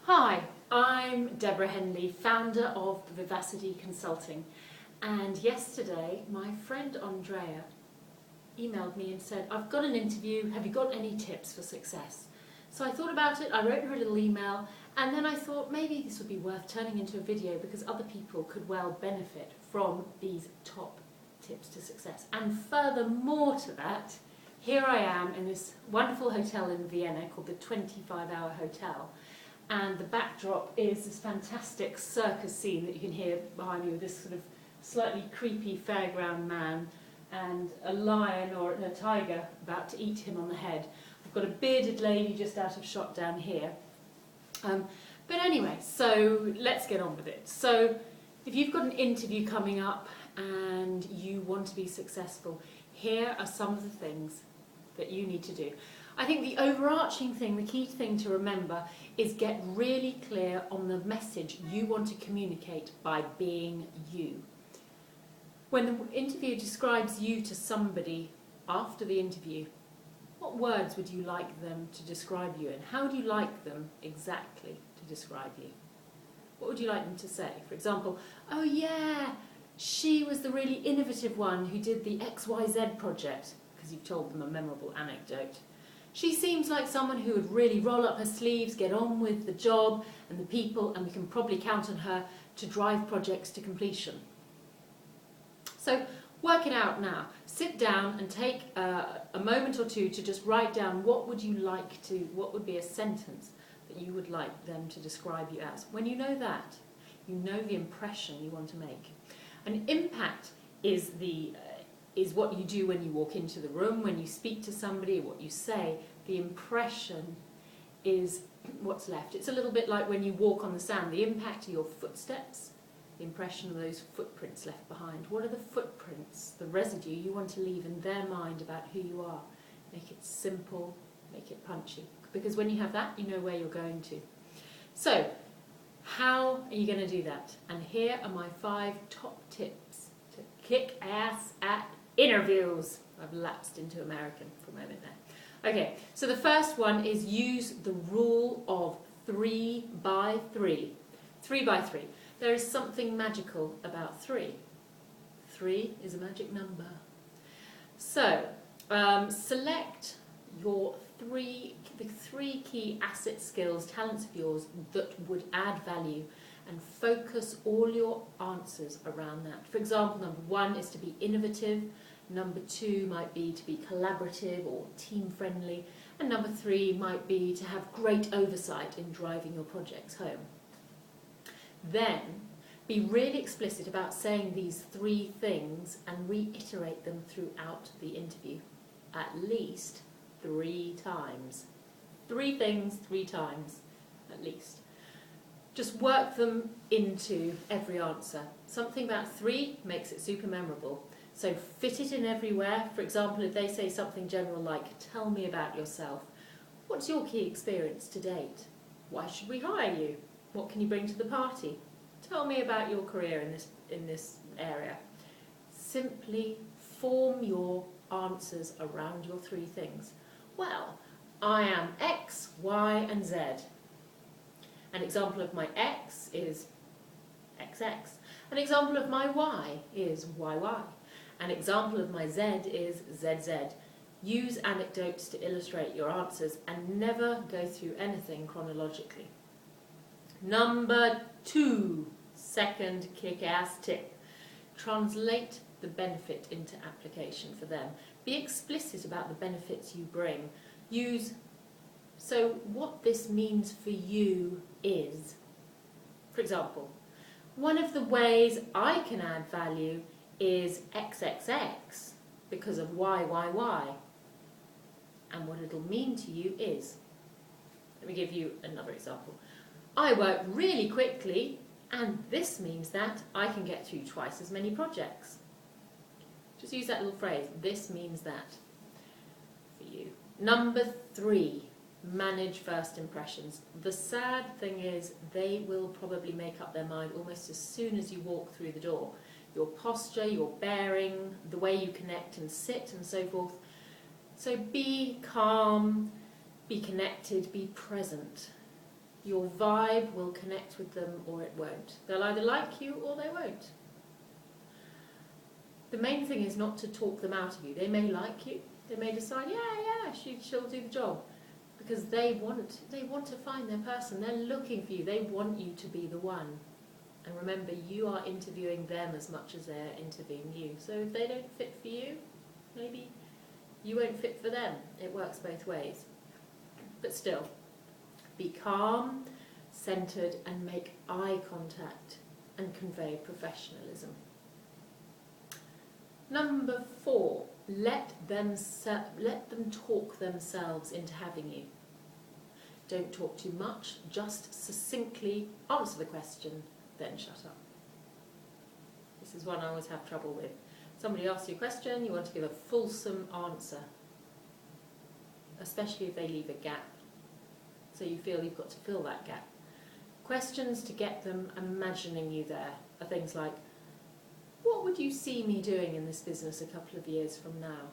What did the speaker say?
Hi, I'm Deborah Henley, founder of Vivacity Consulting, and yesterday my friend Andrea emailed me and said, I've got an interview, have you got any tips for success? So I thought about it, I wrote her a little email, and then I thought maybe this would be worth turning into a video because other people could well benefit from these top tips to success. And furthermore to that, here I am in this wonderful hotel in Vienna called the 25-Hour Hotel. And the backdrop is this fantastic circus scene that you can hear behind me with this sort of slightly creepy fairground man and a lion or a tiger about to eat him on the head. I've got a bearded lady just out of shot down here. But anyway, so let's get on with it. So if you've got an interview coming up and you want to be successful, here are some of the things that you need to do. I think the overarching thing, the key thing to remember is get really clear on the message you want to communicate by being you. When the interviewer describes you to somebody after the interview, what words would you like them to describe you in? How would you like them exactly to describe you? What would you like them to say? For example, oh yeah, she was the really innovative one who did the XYZ project, because you've told them a memorable anecdote. She seems like someone who would really roll up her sleeves, get on with the job and the people, and we can probably count on her to drive projects to completion. So work it out now. Sit down and take a moment or two to just write down what would be a sentence that you would like them to describe you as. When you know that, you know the impression you want to make. An impact is what you do when you walk into the room, when you speak to somebody, what you say. The impression is what's left. It's a little bit like when you walk on the sand. The impact of your footsteps, the impression of those footprints left behind. What are the footprints, the residue you want to leave in their mind about who you are? Make it simple, make it punchy. Because when you have that, you know where you're going to. So, how are you going to do that? And here are my 5 top tips to kick ass at interviews. I've lapsed into American for a moment there. Okay, so the first one is use the rule of 3 by 3. 3 by 3. There is something magical about 3. 3 is a magic number. So, select your the 3 key asset skills, talents of yours that would add value, and focus all your answers around that. For example, number 1 is to be innovative, number 2 might be to be collaborative or team friendly, and number 3 might be to have great oversight in driving your projects home. Then, be really explicit about saying these 3 things and reiterate them throughout the interview, at least 3 times. 3 things 3 times, at least. Just work them into every answer. Something about 3 makes it super memorable. So fit it in everywhere. For example, if they say something general like, tell me about yourself. What's your key experience to date? Why should we hire you? What can you bring to the party? Tell me about your career in this area. Simply form your answers around your 3 things. Well, I am X, Y, and Z. An example of my X is XX. An example of my Y is YY. An example of my Z is ZZ. Use anecdotes to illustrate your answers and never go through anything chronologically. Number 2, second kick-ass tip. Translate the benefit into application for them. Be explicit about the benefits you bring. So what this means for you is, for example, one of the ways I can add value is XXX because of YYY. And what it'll mean to you is, let me give you another example. I work really quickly, and this means that I can get through twice as many projects. Just use that little phrase, this means that, for you. Number 3, manage first impressions. The sad thing is they will probably make up their mind almost as soon as you walk through the door. Your posture, your bearing, the way you connect and sit and so forth. So be calm, be connected, be present. Your vibe will connect with them or it won't. They'll either like you or they won't. The main thing is not to talk them out of you. They may like you. They may decide, yeah, she'll do the job. Because they want to find their person. They're looking for you. They want you to be the one. And remember, you are interviewing them as much as they're interviewing you. So if they don't fit for you, maybe you won't fit for them. It works both ways. But still, be calm, centered, and make eye contact and convey professionalism. Number 4, let them talk themselves into having you. Don't talk too much, just succinctly answer the question, then shut up. This is one I always have trouble with. Somebody asks you a question, you want to give a fulsome answer, especially if they leave a gap. So you feel you've got to fill that gap. Questions to get them imagining you there are things like, what would you see me doing in this business a couple of years from now?